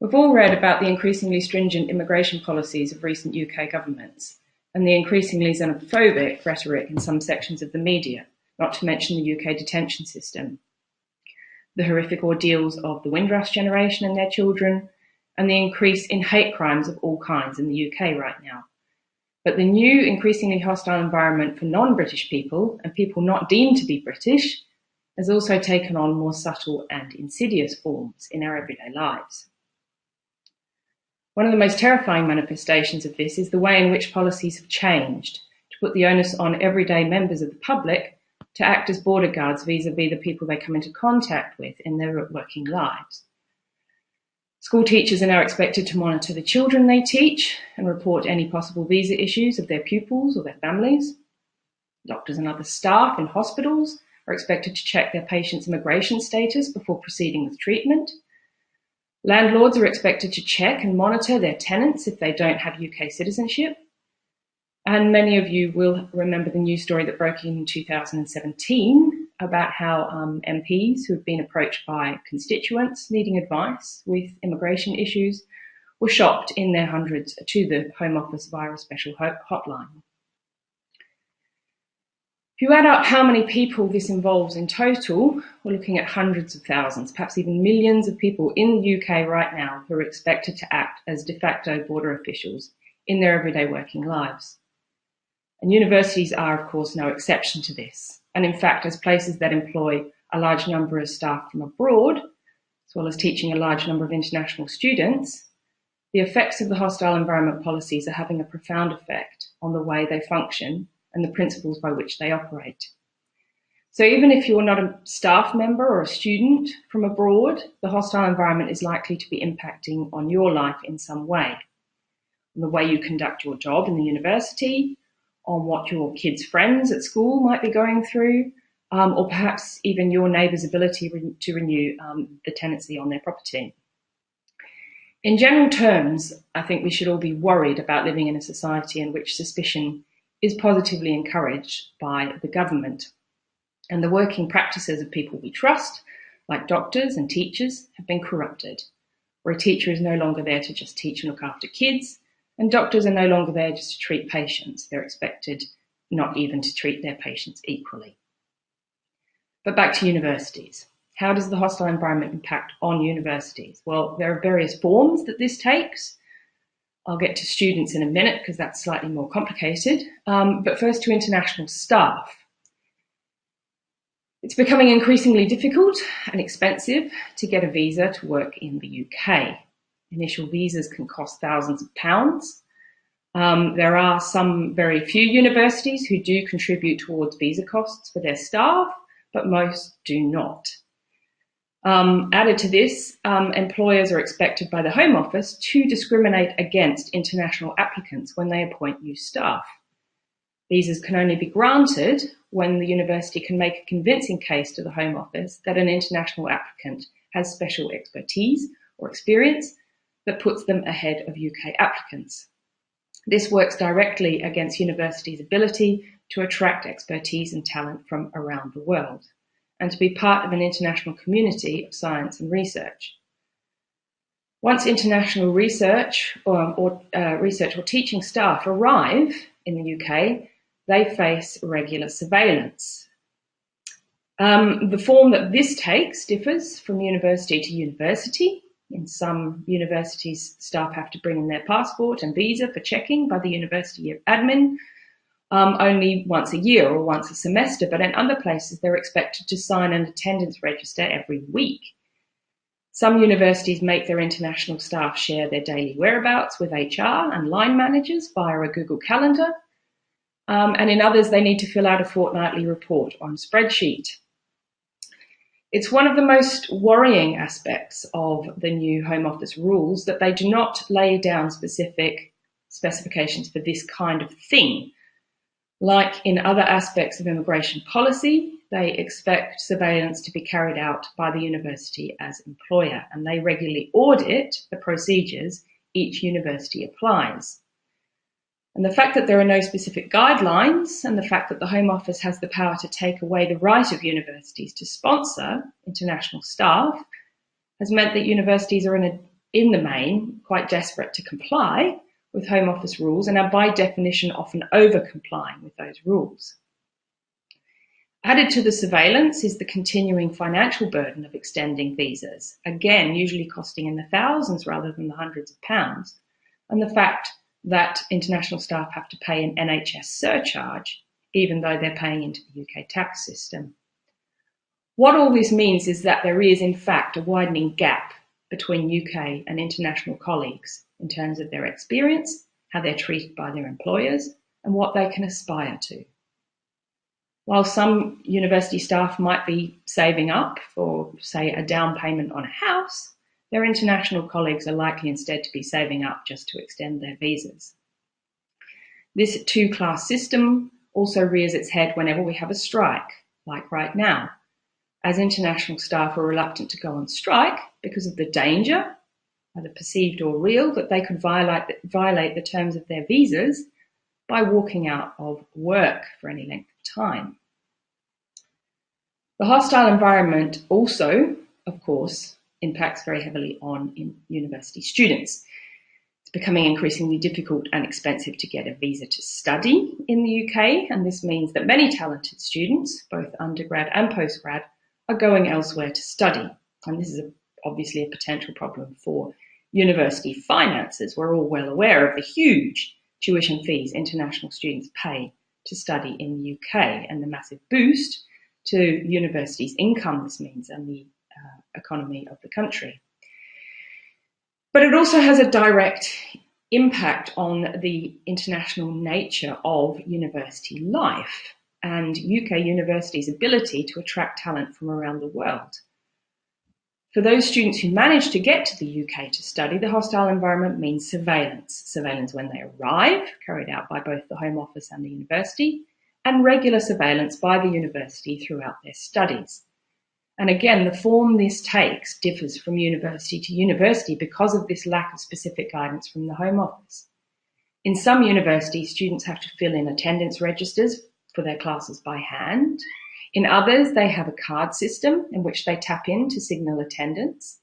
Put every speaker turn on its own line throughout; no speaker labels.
We've all read about the increasingly stringent immigration policies of recent UK governments and the increasingly xenophobic rhetoric in some sections of the media, not to mention the UK detention system, the horrific ordeals of the Windrush generation and their children, and the increase in hate crimes of all kinds in the UK right now. But the new, increasingly hostile environment for non-British people and people not deemed to be British has also taken on more subtle and insidious forms in our everyday lives. One of the most terrifying manifestations of this is the way in which policies have changed to put the onus on everyday members of the public to act as border guards vis-à-vis the people they come into contact with in their working lives. School teachers are now expected to monitor the children they teach and report any possible visa issues of their pupils or their families. Doctors and other staff in hospitals are expected to check their patients' immigration status before proceeding with treatment. Landlords are expected to check and monitor their tenants if they don't have UK citizenship. And many of you will remember the news story that broke in 2017 about how MPs who had been approached by constituents needing advice with immigration issues were shopped in their hundreds to the Home Office via a special hotline. If you add up how many people this involves in total, we're looking at hundreds of thousands, perhaps even millions of people in the UK right now who are expected to act as de facto border officials in their everyday working lives. And universities are, of course, no exception to this. And in fact, as places that employ a large number of staff from abroad, as well as teaching a large number of international students, the effects of the hostile environment policies are having a profound effect on the way they function and the principles by which they operate. So even if you're not a staff member or a student from abroad, the hostile environment is likely to be impacting on your life in some way, on the way you conduct your job in the university, on what your kids' friends at school might be going through, or perhaps even your neighbour's ability to renew the tenancy on their property. In general terms, I think we should all be worried about living in a society in which suspicion is positively encouraged by the government. And the working practices of people we trust, like doctors and teachers, have been corrupted, where a teacher is no longer there to just teach and look after kids, and doctors are no longer there just to treat patients. They're expected not even to treat their patients equally. But back to universities. How does the hostile environment impact on universities? Well, there are various forms that this takes. I'll get to students in a minute because that's slightly more complicated. But first to international staff. It's becoming increasingly difficult and expensive to get a visa to work in the UK. Initial visas can cost thousands of pounds. There are some very few universities who do contribute towards visa costs for their staff, but most do not. Added to this, employers are expected by the Home Office to discriminate against international applicants when they appoint new staff. Visas can only be granted when the university can make a convincing case to the Home Office that an international applicant has special expertise or experience that puts them ahead of UK applicants. This works directly against universities' ability to attract expertise and talent from around the world, and to be part of an international community of science and research. Once international research or teaching staff arrive in the UK, they face regular surveillance. The form that this takes differs from university to university. In some universities, staff have to bring in their passport and visa for checking by the university admin, only once a year or once a semester, but in other places they're expected to sign an attendance register every week. Some universities make their international staff share their daily whereabouts with HR and line managers via a Google Calendar, and in others they need to fill out a fortnightly report on a spreadsheet. It's one of the most worrying aspects of the new Home Office rules that they do not lay down specific specifications for this kind of thing. Like in other aspects of immigration policy, they expect surveillance to be carried out by the university as employer, and they regularly audit the procedures each university applies. And the fact that there are no specific guidelines and the fact that the Home Office has the power to take away the right of universities to sponsor international staff has meant that universities are in a in the main, quite desperate to comply with Home Office rules and are by definition often over-complying with those rules. Added to the surveillance is the continuing financial burden of extending visas, again, usually costing in the thousands rather than the hundreds of pounds, and the fact that international staff have to pay an NHS surcharge, even though they're paying into the UK tax system. What all this means is that there is, in fact, a widening gap between UK and international colleagues in terms of their experience, how they're treated by their employers, and what they can aspire to. While some university staff might be saving up for, say, a down payment on a house, their international colleagues are likely instead to be saving up just to extend their visas. This two-class system also rears its head whenever we have a strike, like right now, as international staff are reluctant to go on strike because of the danger, whether perceived or real, that they could violate the terms of their visas by walking out of work for any length of time. The hostile environment also, of course, impacts very heavily on university students. It's becoming increasingly difficult and expensive to get a visa to study in the UK, and this means that many talented students, both undergrad and postgrad, are going elsewhere to study. And this is obviously a potential problem for university finances. We're all well aware of the huge tuition fees international students pay to study in the UK and the massive boost to universities' income this means and the economy of the country. But it also has a direct impact on the international nature of university life and UK universities' ability to attract talent from around the world. For those students who manage to get to the UK to study, the hostile environment means surveillance. Surveillance when they arrive, carried out by both the Home Office and the university, and regular surveillance by the university throughout their studies. And again, the form this takes differs from university to university because of this lack of specific guidance from the Home Office. In some universities, students have to fill in attendance registers for their classes by hand. In others, they have a card system in which they tap in to signal attendance.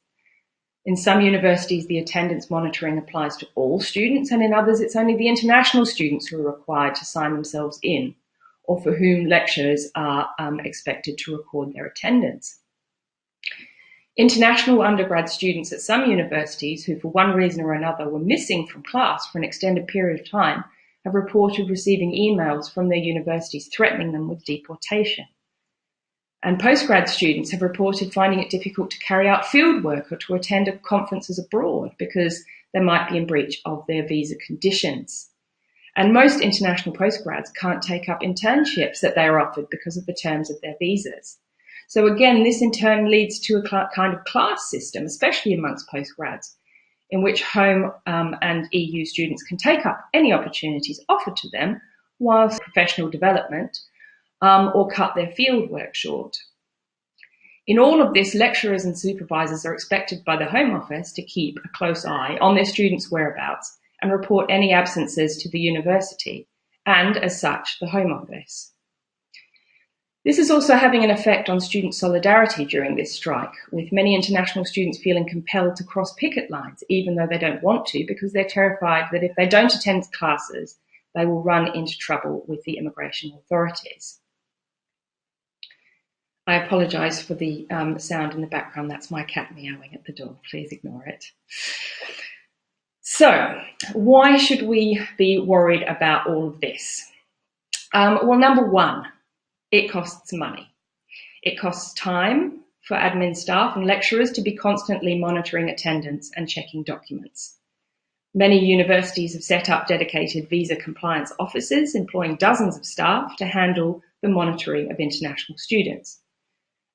In some universities, the attendance monitoring applies to all students, and in others, it's only the international students who are required to sign themselves in, or for whom lecturers are expected to record their attendance. International undergrad students at some universities who, for one reason or another, were missing from class for an extended period of time have reported receiving emails from their universities threatening them with deportation. And postgrad students have reported finding it difficult to carry out field work or to attend conferences abroad because they might be in breach of their visa conditions. And most international postgrads can't take up internships that they are offered because of the terms of their visas. So again, this in turn leads to a kind of class system, especially amongst postgrads, in which home and EU students can take up any opportunities offered to them whilst professional development or cut their field work short. In all of this, lecturers and supervisors are expected by the Home Office to keep a close eye on their students' whereabouts and report any absences to the university and, as such, the Home Office. This is also having an effect on student solidarity during this strike, with many international students feeling compelled to cross picket lines, even though they don't want to, because they're terrified that if they don't attend classes, they will run into trouble with the immigration authorities. I apologise for the sound in the background. That's my cat meowing at the door. Please ignore it. So, why should we be worried about all of this? Well, number one, it costs money. It costs time for admin staff and lecturers to be constantly monitoring attendance and checking documents. Many universities have set up dedicated visa compliance offices, employing dozens of staff to handle the monitoring of international students.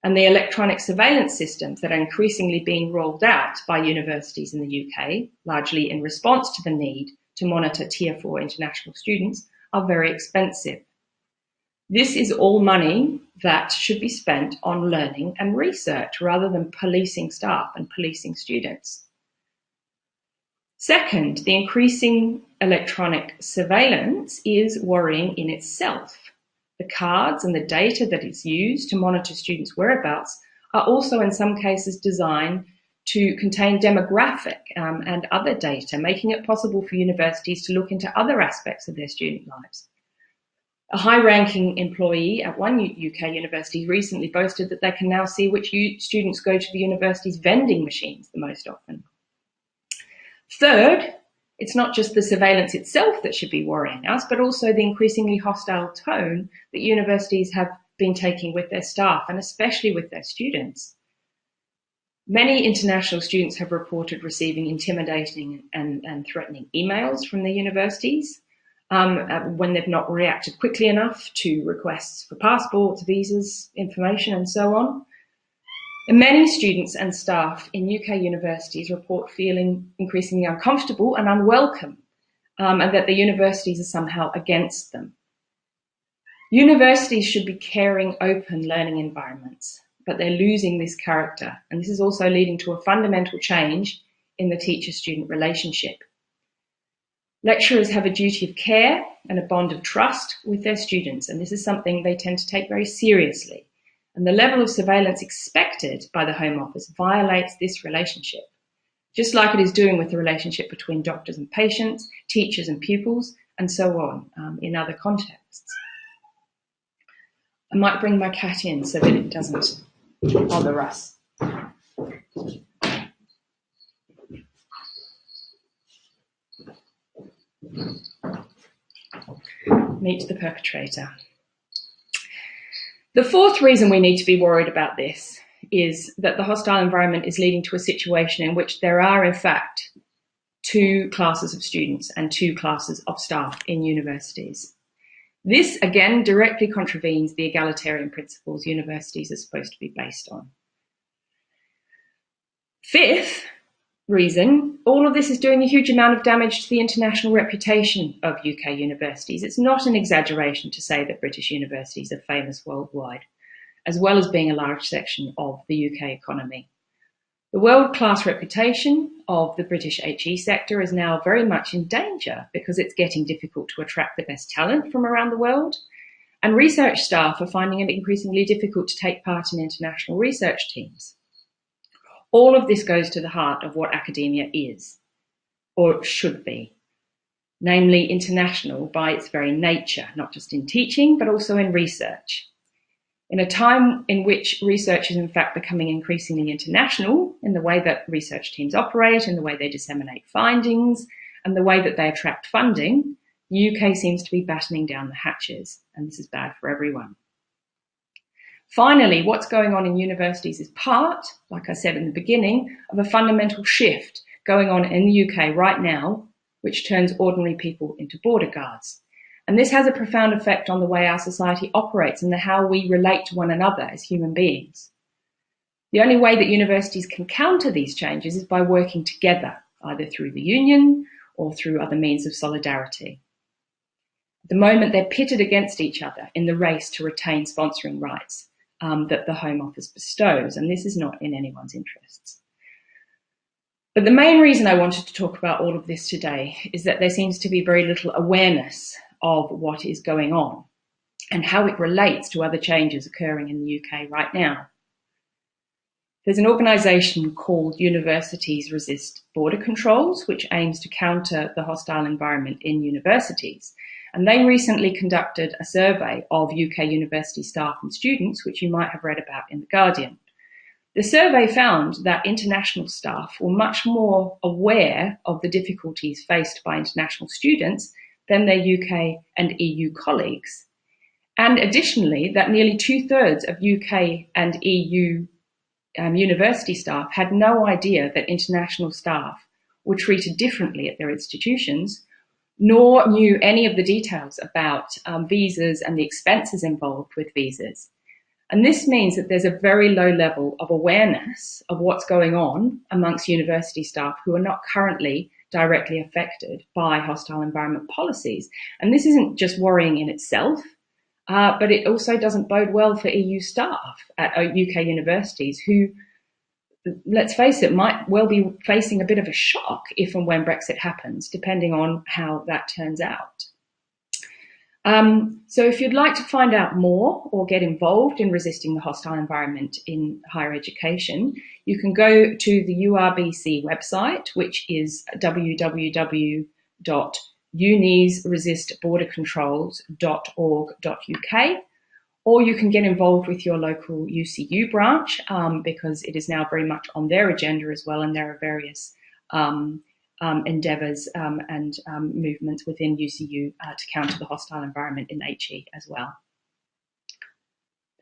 And the electronic surveillance systems that are increasingly being rolled out by universities in the UK, largely in response to the need to monitor Tier 4 international students, are very expensive. This is all money that should be spent on learning and research rather than policing staff and policing students. Second, the increasing electronic surveillance is worrying in itself. The cards and the data that is used to monitor students' whereabouts are also in some cases designed to contain demographic and other data, making it possible for universities to look into other aspects of their student lives. A high-ranking employee at one UK university recently boasted that they can now see which students go to the university's vending machines the most often. Third, it's not just the surveillance itself that should be worrying us, but also the increasingly hostile tone that universities have been taking with their staff, and especially with their students. Many international students have reported receiving intimidating and threatening emails from their universities when they've not reacted quickly enough to requests for passports, visas, information, and so on. And many students and staff in UK universities report feeling increasingly uncomfortable and unwelcome, and that the universities are somehow against them. Universities should be caring, open learning environments, but they're losing this character, and this is also leading to a fundamental change in the teacher-student relationship. Lecturers have a duty of care and a bond of trust with their students, and this is something they tend to take very seriously. And the level of surveillance expected by the Home Office violates this relationship, just like it is doing with the relationship between doctors and patients, teachers and pupils, and so on in other contexts. I might bring my cat in so that it doesn't bother us. Meet the perpetrator. The fourth reason we need to be worried about this is that the hostile environment is leading to a situation in which there are, in fact, two classes of students and two classes of staff in universities. This, again, directly contravenes the egalitarian principles universities are supposed to be based on. Fifth reason, all of this is doing a huge amount of damage to the international reputation of UK universities. It's not an exaggeration to say that British universities are famous worldwide, as well as being a large section of the UK economy. The world-class reputation of the British HE sector is now very much in danger because it's getting difficult to attract the best talent from around the world, and research staff are finding it increasingly difficult to take part in international research teams. All of this goes to the heart of what academia is, or should be, namely international by its very nature, not just in teaching, but also in research. In a time in which research is in fact becoming increasingly international in the way that research teams operate, in the way they disseminate findings, and the way that they attract funding, the UK seems to be battening down the hatches, and this is bad for everyone. Finally, what's going on in universities is part, like I said in the beginning, of a fundamental shift going on in the UK right now, which turns ordinary people into border guards. And this has a profound effect on the way our society operates and how we relate to one another as human beings. The only way that universities can counter these changes is by working together, either through the union or through other means of solidarity. At the moment, they're pitted against each other in the race to retain sponsoring rights that the Home Office bestows, and this is not in anyone's interests. But the main reason I wanted to talk about all of this today is that there seems to be very little awareness of what is going on and how it relates to other changes occurring in the UK right now. There's an organisation called Universities Resist Border Controls, which aims to counter the hostile environment in universities. And they recently conducted a survey of UK university staff and students, which you might have read about in The Guardian. The survey found that international staff were much more aware of the difficulties faced by international students than their UK and EU colleagues. And additionally, that nearly 2/3 of UK and EU university staff had no idea that international staff were treated differently at their institutions, nor knew any of the details about visas and the expenses involved with visas. And this means that there's a very low level of awareness of what's going on amongst university staff who are not currently directly affected by hostile environment policies. And this isn't just worrying in itself, but it also doesn't bode well for EU staff at UK universities who, let's face it, might well be facing a bit of a shock if and when Brexit happens, depending on how that turns out. So if you'd like to find out more or get involved in resisting the hostile environment in higher education, you can go to the URBC website, which is www.unisresistbordercontrols.org.uk, or you can get involved with your local UCU branch, because it is now very much on their agenda as well, and there are various endeavours and movements within UCU to counter the hostile environment in HE as well.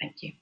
Thank you.